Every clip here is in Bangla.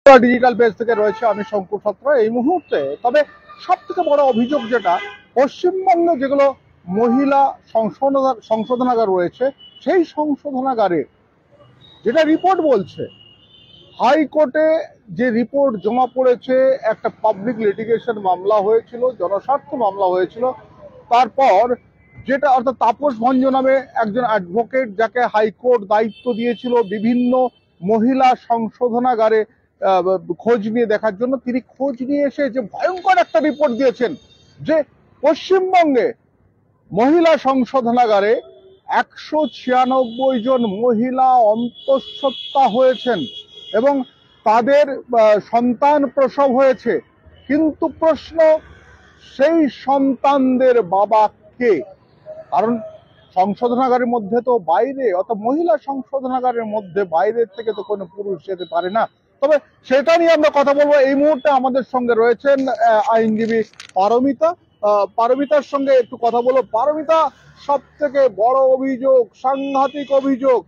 ডিজিটাল পেজ থেকে রয়েছে আমি শঙ্কু সত্র এই মুহূর্তে। তবে সব থেকে বড় অভিযোগ যেটা পশ্চিমবঙ্গে যেগুলো মহিলা সংশোধনাগার রয়েছে সেই সংশোধনাগারে যেটা রিপোর্ট বলছে, হাইকোর্টে যে রিপোর্ট জমা পড়েছে, একটা পাবলিক লিটিগেশন মামলা হয়েছিল, জনস্বার্থ মামলা হয়েছিল, তারপর যেটা অর্থাৎ তাপস ভঞ্জ নামে একজন অ্যাডভোকেট যাকে হাইকোর্ট দায়িত্ব দিয়েছিল বিভিন্ন মহিলা সংশোধনাগারে খোঁজ নিয়ে দেখার জন্য, তিনি খোঁজ নিয়ে এসে যে ভয়ঙ্কর একটা রিপোর্ট দিয়েছেন যে পশ্চিমবঙ্গে মহিলা সংশোধনাগারে 196 জন মহিলা অন্তঃসত্ত্বা হয়েছেন এবং তাদের সন্তান প্রসব হয়েছে। কিন্তু প্রশ্ন, সেই সন্তানদের বাবা কে? কারণ সংশোধনাগারের মধ্যে তো বাইরে, অর্থাৎ মহিলা সংশোধনাগারের মধ্যে বাইরের থেকে তো কোনো পুরুষ যেতে পারে না। তবে সেটা নিয়ে আমরা কথা বলবো। এই মুহূর্তে আমাদের সঙ্গে রয়েছেন আইনজীবী পারমিতা। পারমিতার সঙ্গে একটু কথা বলবো। পারমিতা, সব থেকে বড় অভিযোগ, সাংঘাতিক অভিযোগ,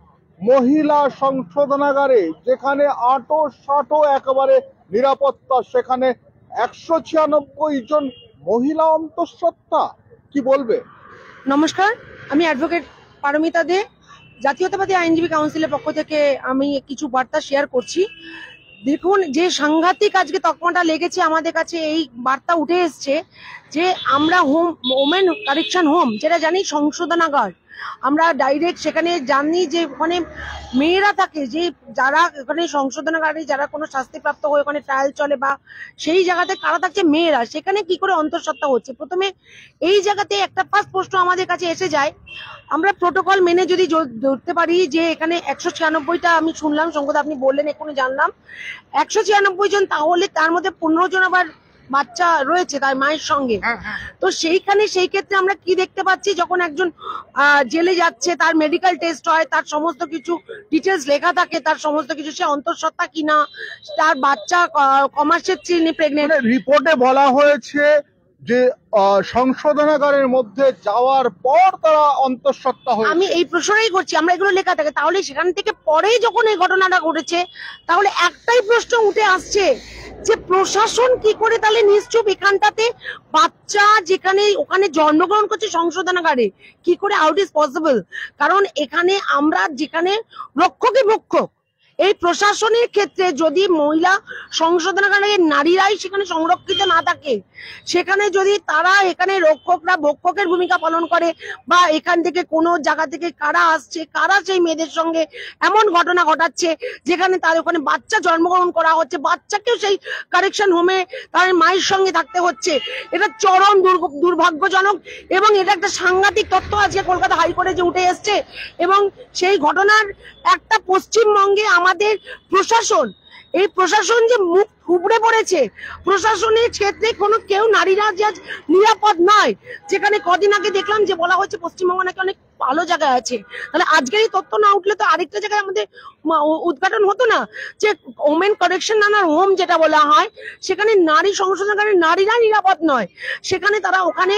মহিলা সংশোধনাগারে যেখানে আটো সাটো একেবারে নিরাপত্তা, সেখানে 196 জন মহিলা অন্তঃসত্ত্বা। কি বলবে? নমস্কার, আমি অ্যাডভোকেট পারমিতা দে, জাতীয়তাবাদী আইনজীবী কাউন্সিলের পক্ষ থেকে আমি কিছু বার্তা শেয়ার করছি। দেখুন, যে সাংঘাতিক আজকে তকমাটা লেগেছে আমাদের কাছে, এই বার্তা উঠে এসছে যে আমরা ওমেন কারেকশন হোম, যেটা জানি সংশোধনাগার, আমরা ডাইরেক্ট সেখানে জানি যে ওখানে মেয়েরা থাকে, যে যারা ওখানে সংশোধনাগারে যারা কোনো শাস্তিপ্রাপ্ত হয়ে ওখানে ট্রায়াল চলে বা সেই জায়গাতে কারা থাকছে, মেয়েরা, সেখানে কি করে অন্তঃসত্ত্বা হচ্ছে। প্রথমে এই জায়গাতে একটা ফার্স্ট প্রশ্ন আমাদের কাছে এসে যায়, আমরা প্রোটোকল মেনে যদি ধরতে পারি যে এখানে 196টা আমি শুনলাম, সঙ্গত আপনি বললেন, এখনই জানলাম 196 জন, তাহলে তার মধ্যে 15 জন আবার বাচ্চা রয়েছে তার মায়ের সঙ্গে। তো সেইখানে সেই ক্ষেত্রে আমরা কি দেখতে পাচ্ছি, যখন একজন জেলে যাচ্ছে, তার মেডিকেল টেস্ট হয়, তার সমস্ত কিছু ডিটেলস লেখা থাকে, তার সমস্ত কিছু, সে অন্তঃসত্ত্বা কিনা, তার বাচ্চা কমার্সের চিনি প্রেগনেন্ট, রিপোর্টে বলা হয়েছে যে সংশোধনাগারের মধ্যে যাওয়ার পর তারা অন্তঃসত্ত্বা হয়েছে। আমি এই প্রশ্নটাই করছি, আমরা এগুলো লেখা থাকে, তাহলে সেখান থেকে পরেই যখন এই ঘটনাটা ঘটেছে, তাহলে একটাই প্রশ্ন উঠে আসছে যে প্রশাসন কি করে তাহলে নিশ্চুপ এখানটাতে বাচ্চা যেখানে ওখানে জন্মগ্রহণ করছে সংশোধনাগারে, কি করে, আউট ইজ পসিবল? কারণ এখানে আমরা যেখানে রক্ষকে ভক্ষক, এই প্রশাসনের ক্ষেত্রে যদি মহিলা সংশোধনাগারে নারীরাই সেখানে সংরক্ষিত না থাকে, সেখানে যদি তারা এখানে রক্ষকরা ভক্ষকের ভূমিকা পালন করে, বা এখান থেকে কোনো জায়গা থেকে কারা আসছে, কারা সেই মেয়েদের সঙ্গে এমন ঘটনা ঘটাচ্ছে যেখানে তার ওখানে বাচ্চা জন্মগ্রহণ করা হচ্ছে, বাচ্চাকেও সেই কারেকশন হোমে তার মায়ের সঙ্গে থাকতে হচ্ছে, এটা চরম দুর্ভাগ্যজনক। এবং এটা একটা সাংঘাতিক তথ্য আজকে কলকাতা হাইকোর্টে যে উঠে এসছে, এবং সেই ঘটনার একটা পশ্চিমবঙ্গে আমাদের প্রশাসন, এই প্রশাসন যে মুখ থুবড়ে পড়েছে, প্রশাসনের ক্ষেত্রে কোনো কেউ, নারীরা যে নিরাপদ নয়। যেখানে কদিন আগে দেখলাম যে বলা হচ্ছে পশ্চিমবঙ্গ নাকি অনেক ভালো জায়গায় আছে, তাহলে আজকের এই তথ্য না উঠলে তো আরেকটা জায়গায় আমাদের উদ্ঘাটন হতো না, যে ওমেন কারেকশন হোম যেটা বলা হয়, সেখানে নারী সংশোধনাগারে নারীরা নিরাপদ নয়, সেখানে তারা ওখানে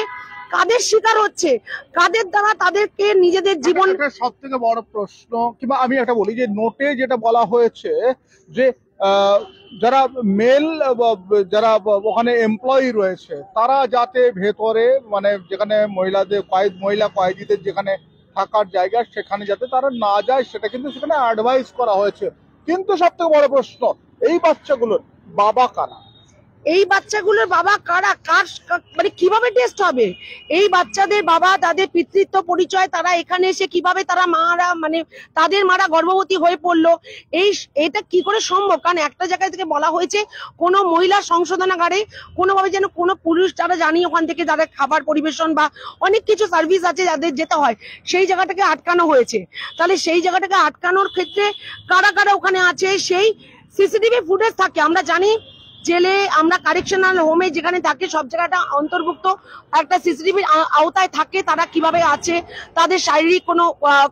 কাদের শিকার হচ্ছে, কাদের দ্বারা তাদেরকে নিজেদের জীবন। সব থেকে বড় প্রশ্ন, কিংবা আমি একটা বলি যে নোটে যেটা বলা হয়েছে যে যারা মেল, যারা ওখানে এমপ্লয়ি রয়েছে, তারা যাতে ভেতরে, মানে যেখানে মহিলা কয়েদিদের যেখানে থাকার জায়গা, সেখানে যাতে তারা না যায়, সেটা কিন্তু সেখানে অ্যাডভাইস করা হয়েছে। কিন্তু সব থেকে বড় প্রশ্ন, এই বাচ্চাগুলোর বাবা কারা? এই বাচ্চাগুলোর বাবা কারা, কার, মানে কিভাবে টেস্ট হবে এই বাচ্চাদের বাবা, তাদের পিতৃত্ব পরিচয়, তারা এখানে এসে কিভাবে তারা মারা, মানে তাদের মারা গর্ভবতী হয়ে পড়লো, এটা কি করে সম্ভব? কারণ একটা জায়গা থেকে বলা হয়েছে কোনো মহিলা সংশোধনাগারে কোনোভাবে যেন কোনো পুরুষ, যারা জানি ওখান থেকে যাদের খাবার পরিবেশন বা অনেক কিছু সার্ভিস আছে যাদের যেতে হয়, সেই জায়গাটাকে আটকানো হয়েছে। তাহলে সেই জায়গাটাকে আটকানোর ক্ষেত্রে কারা কারা ওখানে আছে, সেই সিসিটিভি ফুটেজ থাকে। আমরা জানি জেলে, আমরা কারেকশনাল হোমে যেখানে থাকে, সব জায়গাটা অন্তর্ভুক্ত একটা সিসিটিভির আওতায় থাকে, তারা কিভাবে আছে, তাদের শারীরিক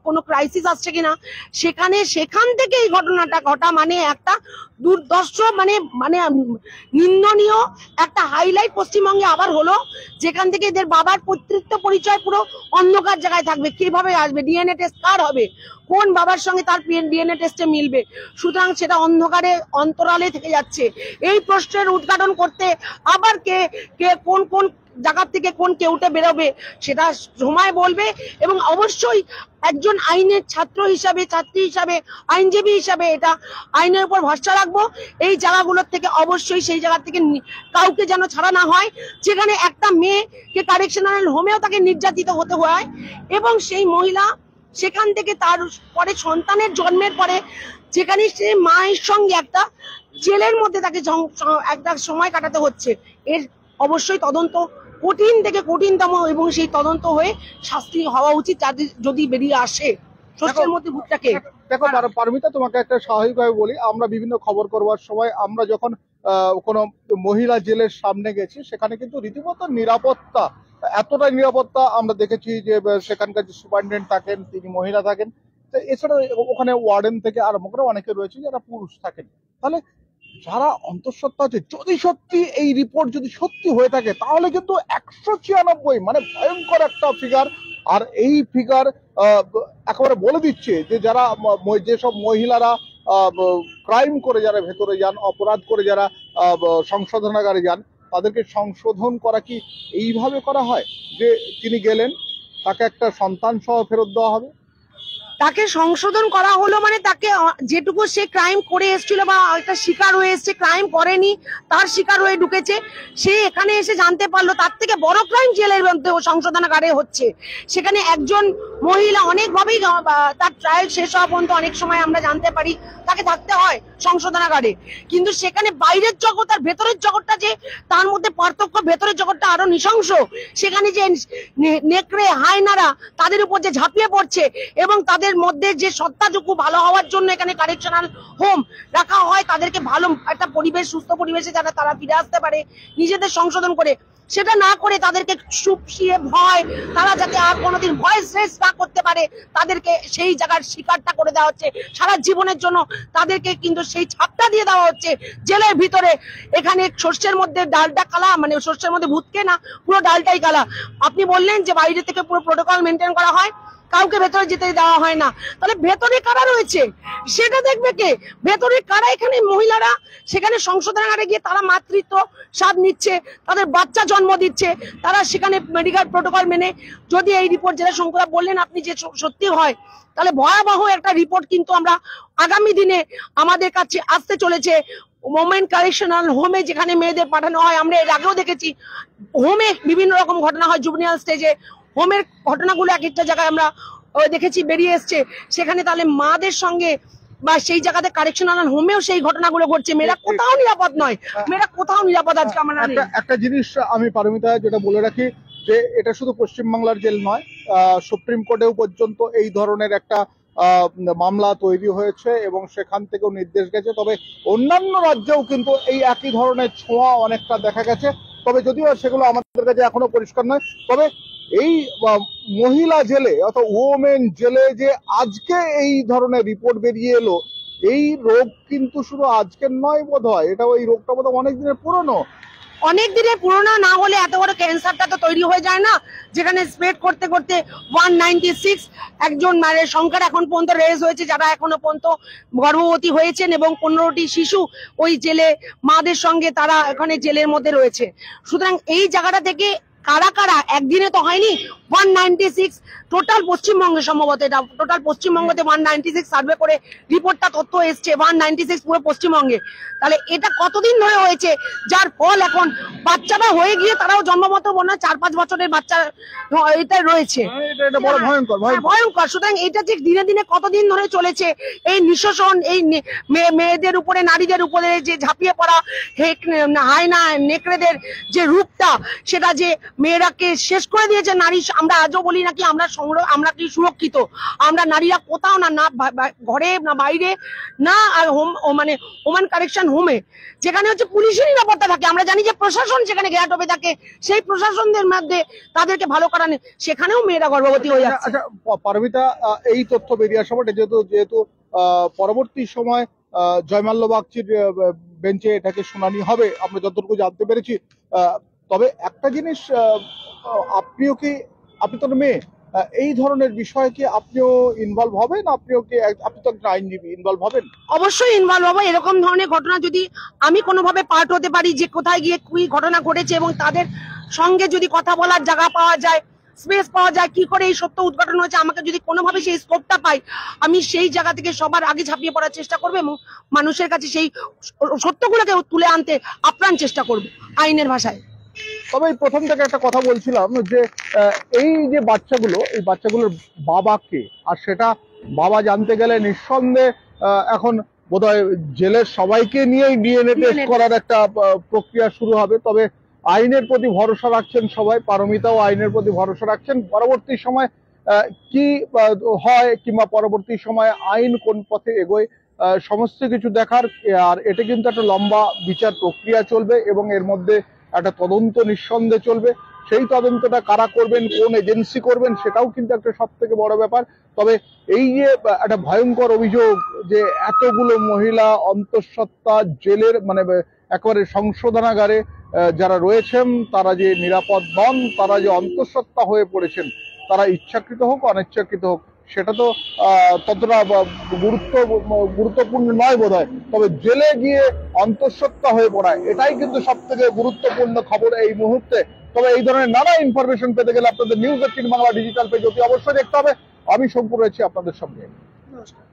কোনো ক্রাইসিস আসছে কিনা, সেখান থেকে এই ঘটনাটা ঘটা মানে একটা দুর্দর্শ মানে মানে নিন্দনীয় একটা হাইলাইট পশ্চিমবঙ্গে আবার হলো, যেখান থেকে এদের বাবার কর্তৃত্ব পরিচয় পুরো অন্ধকার জায়গায় থাকবে। কিভাবে আসবে? ডিএনএ টেস্ট কার হবে? কোন বাবার সঙ্গে তার ডিএনএ টেস্টে মিলবে? সুতরাং সেটা অন্ধকারে অন্তরালে থেকে যাচ্ছে। এই প্রশ্নের উদ্ঘাটন করতে আবার কে কে কোন কোন জায়গা থেকে কোন কেউটে বেরোবে সেটা সময় বলবে। এবং অবশ্যই একজন আইনের ছাত্র হিসাবে, ছাত্রী হিসাবে, আইনজীবী হিসাবে এটা আইনের উপর ভরসা রাখবো। এই জায়গাগুলোর থেকে অবশ্যই সেই জায়গা থেকে কাউকে যেন ছাড়া না হয়, যেখানে একটা মেয়েকে কারেকশনাল হোমেও তাকে নির্যাতিত হতে হয় এবং সেই মহিলা সেখান থেকে তার পরে সন্তানের জন্মের পরে যেখানে সে মায়ের সঙ্গে একটা জেলের মধ্যে তাকে একটা সময় কাটাতে হচ্ছে। এর অবশ্যই তদন্ত কঠিন থেকে কঠিনতম এবং সেই তদন্ত হয়ে শাস্তি হওয়া উচিত যদি বেরিয়ে আসে শস্যের মধ্যে ভুট্টাকে। দেখো পারমিতা, তোমাকে একটা স্বাভাবিকভাবে বলি, আমরা বিভিন্ন খবর করবার সময় আমরা যখন কোনো মহিলা জেলের সামনে গেছি, সেখানে কিন্তু রীতিমতো নিরাপত্তা, এতটাই নিরাপত্তা আমরা দেখেছি যে সেখানকার যে সুপারিনটেন্ডেন্ট থাকেন তিনি মহিলা থাকেন, এছাড়া ওখানে ওয়ার্ডেন থেকে আরম্ভ করে অনেকে রয়েছে যারা পুরুষ থাকেন। তাহলে যারা অন্তঃসত্ত্বা আছে, যদি সত্যি এই রিপোর্ট যদি সত্যি হয়ে থাকে তাহলে কিন্তু 196 মানে ভয়ঙ্কর একটা ফিগার। আর এই ফিগার একেবারে বলে দিচ্ছে যে যারা যেসব মহিলারা ক্রাইম করে যারা ভেতরে যান, অপরাধ করে যারা সংশোধনাগারে যান, তাদেরকে সংশোধন করা কি এইভাবে করা হয় যে তিনি গেলেন তাকে একটা সন্তান সহ ফেরত দেওয়া হবে? তাকে সংশোধন করা হলো মানে তাকে যেটুকু সে ক্রাইম করে এসেছিল বা একটা শিকার হয়ে এসছে, ক্রাইম করেনি তার শিকার হয়ে ঢুকেছে, সে এখানে এসে জানতে পারলো তার থেকে বড় ক্রাইম জেলের মধ্যে সংশোধনাগারে হচ্ছে। সেখানে একজন মহিলা অনেকভাবেই তার ট্রায়াল শেষ হওয়া পর্যন্ত অনেক সময় আমরা জানতে পারি তাকে থাকতে হয় সংশোধনাগারে, কিন্তু সেখানে বাইরের জগৎ আর ভেতরের জগৎটা যে তার মধ্যে পার্থক্য, ভেতরের জগৎটা আরো নৃশংস। সেখানে যে নেকড়ে হায়নারা তাদের উপর যে ঝাঁপিয়ে পড়ছে এবং তাদের মধ্যে যে সত্তাটুকু ভালো হওয়ার জন্য এখানে কারেকশনাল হোম রাখা হয়, তাদেরকে ভালো একটা পরিবেশ, সুস্থ পরিবেশে যারা তারা ফিরে আসতে পারে নিজেদের সংশোধন করে, সেটা না করে তাদেরকে সুপসিয়ে ভয়, তারা যাতে আর কোনোদিন ভয়েস রেস না করতে পারে তাদেরকে সেই জায়গার শিকারটা করে দেওয়া হচ্ছে সারা জীবনের জন্য। তাদেরকে কিন্তু সেই ছাপটা দিয়ে দেওয়া হচ্ছে জেলের ভিতরে। এখানে শস্যের মধ্যে ডালটা কালা, মানে শস্যের মধ্যে ভূতকে না, পুরো ডালটাই কালা। আপনি বললেন যে বাইরে থেকে পুরো প্রোটোকল মেনটেন করা হয়, কাউকে ভেতরে যেতে দেওয়া হয় না, তাহলে ভেতরে কারা রয়েছে সেটা দেখবে কে? ভেতরে কারা? এখানে মহিলারা সেখানে সংশোধনাগারে গিয়ে তারা মাতৃত্ব স্বাদ নিচ্ছে, তাদের বাচ্চা জন্ম দিচ্ছে, তারা সেখানে মেডিকেল প্রোটোকল মেনে, যদি এই রিপোর্ট যেটা শঙ্করদা বললেন আপনি যে সত্যি হয়, তাহলে ভয়াবহ একটা রিপোর্ট কিন্তু আমরা আগামী দিনে আমাদের কাছে আসতে চলেছে। ওমেন কারেকশনাল হোমে যেখানে মেয়েদের পাঠানো হয়, আমরা এর আগেও দেখেছি হোমে বিভিন্ন রকম ঘটনা হয়, জুভেনিয়াল স্টেজে হোমের ঘটনাগুলো এক একটা জায়গায় আমরা দেখেছি বেরিয়ে এসছে। সেখানে তাহলে মাদের সঙ্গে বা সেই জায়গাতে কারেকশনাল হোমেও সেই ঘটনাগুলো ঘটছে। মেয়েরা কোথাও নিরাপদ নয়, মেয়েরা কোথাও নিরাপদ আজকে আমরা নেই। একটা জিনিস আমি পারমিতা যেটা বলে রাখি, যে এটা শুধু পশ্চিমবাংলার জেল নয়, সুপ্রিম কোর্টেও পর্যন্ত এই ধরনের একটা মামলা তৈরি হয়েছে এবং সেখান থেকেও নির্দেশ গেছে। তবে অন্যান্য রাজ্যেও কিন্তু এই একই ধরনের ছোঁয়া অনেকটা দেখা গেছে, তবে যদিও সেগুলো আমাদের কাছে এখনো পরিষ্কার নয়। তবে এই মহিলা জেলে অর্থাৎ ওমেন জেলে যে আজকে এই ধরনের রিপোর্ট বেরিয়ে এলো, এই রোগ কিন্তু শুধু আজকের নয় বোধ হয়, এটা ওই রোগটা বোধ হয় অনেক দিনের পুরনো। অনেক দিনের পুরোনো না হলে এত বড় ক্যান্সারটা তো তৈরি হয়ে যায় না, যেখানে স্প্রেড করতে করতে 196 একজন মায়ের সংখ্যার এখন পর্যন্ত রেজ হয়েছে যারা এখনো পর্যন্ত গর্ভবতী হয়েছেন এবং 15টি শিশু ওই জেলে মাদের সঙ্গে তারা এখানে জেলের মধ্যে রয়েছে। সুতরাং এই জায়গাটা থেকে কারা কারা, একদিনে তো হয়নি, 196 টোটাল পশ্চিমবঙ্গে, সম্ভবত এটা টোটাল পশ্চিমবঙ্গতে 196 সার্ভে করে রিপোর্টটা তথ্য এসছে 196 পুরো পশ্চিমবঙ্গে। তাহলে এটা কতদিন ধরে হয়েছে, যার ফল এখন বাচ্চাটা হয়ে গিয়ে তারাও জন্মগত মনে হয় 4-5 বছরের বাচ্চা এটা রয়েছে, ভয়ঙ্কর। সুতরাং এটা যে দিনে দিনে কতদিন ধরে চলেছে, এই নিঃশোষণ, এই মেয়েদের উপরে, নারীদের উপরে যে ঝাঁপিয়ে পড়া হায়না নেকড়েদের যে রূপটা, সেটা যে মেয়েরাকে শেষ করে দিয়েছে নারী। আমরা আজও বলি নাকি আমরা কি সুরক্ষিত, আমরা নারীরা কোথাও না, না ঘরে না বাইরে না, আর হোম মানে ওমেন কারেকশন হোমে যেখানে হচ্ছে পুলিশের নিরাপত্তা থাকে, আমরা জানি যে প্রশাসন সেখানে ঘেরাট হবে থাকে, সেই প্রশাসনদের মধ্যে তাদেরকে ভালো করা নেই, সেখানেও মেয়েরা গর্ভবতী হয়ে যাচ্ছে। আচ্ছা পারমিতা, এই তথ্য বেরিয়ে আসা যেহেতু পরবর্তী সময় জয়মাল্য বাগচির বেঞ্চে এটাকে শুনানি হবে আমরা যতটুকু জানতে পেরেছি। তবে একটা জিনিস, আপনি তো মেয়ে, এই ধরনের বিষয়ে কি আপনিও ইনভলভ হবেন? আপনি তো একটা আইনজীবী, ইনভলভ হবেন? অবশ্যই ইনভলভ হবো। এরকম ধরনের ঘটনা যদি আমি কোনোভাবে পার্ট হতে পারি, যে কোথায় গিয়ে কি ঘটনা ঘটেছে এবং তাদের সঙ্গে যদি কথা বলার জায়গা পাওয়া যায়, স্পেস পাওয়া যায়, কি করে এই সত্য উদ্ঘাটন হয়েছে, আমাকে যদি কোনোভাবে সেই স্কোপটা পাই, আমি সেই জায়গা থেকে সবার আগে ঝাঁপিয়ে পড়ার চেষ্টা করবো এবং মানুষের কাছে সেই সত্যগুলোকে তুলে আনতে আপ্রাণ চেষ্টা করবো আইনের ভাষায়। তবে এই প্রথম থেকে একটা কথা বলছিলাম যে এই যে এই বাচ্চাগুলোর বাবা কে, আর সেটা বাবা জানতে গেলে নিঃসন্দেহে এখন বোধহয় জেলের সবাইকে নিয়েই ডিএনএ টেস্ট করার একটা প্রক্রিয়া শুরু হবে। তবে আইনের প্রতি ভরসা রাখছেন সবাই, পারমিতাও আইনের প্রতি ভরসা রাখছেন। পরবর্তী সময় কি হয় কিংবা পরবর্তী সময় আইন কোন পথে এগোয় সমস্ত কিছু দেখার। আর এটা কিন্তু একটা লম্বা বিচার প্রক্রিয়া চলবে এবং এর মধ্যে একটা তদন্ত নিঃসন্দেহে চলবে। সেই তদন্তটা কারা করবেন, কোন এজেন্সি করবেন, সেটাও কিন্তু একটা সব থেকে বড় ব্যাপার। তবে এই যে একটা ভয়ঙ্কর অভিযোগ যে এতগুলো মহিলা অন্তঃসত্ত্বা জেলের মানে একেবারে সংশোধনাগারে যারা রয়েছেন তারা যে নিরাপদ নন, তারা যে অন্তঃসত্ত্বা হয়ে পড়েছেন, তারা ইচ্ছাকৃত হোক অনিচ্ছাকৃত হোক, সেটা তো ততটা গুরুত্বপূর্ণ নয় বোধহয়। তবে জেলে গিয়ে অন্তঃসত্ত্বা হয়ে পড়ায়, এটাই কিন্তু সব থেকে গুরুত্বপূর্ণ খবর এই মুহূর্তে। তবে এই ধরনের নানা ইনফরমেশন পেতে গেলে আপনাদের নিউজ 18 বাংলা ডিজিটাল পেজ অতি অবশ্যই দেখতে হবে। আমি শঙ্কর রয়েছি আপনাদের সঙ্গে। নমস্কার।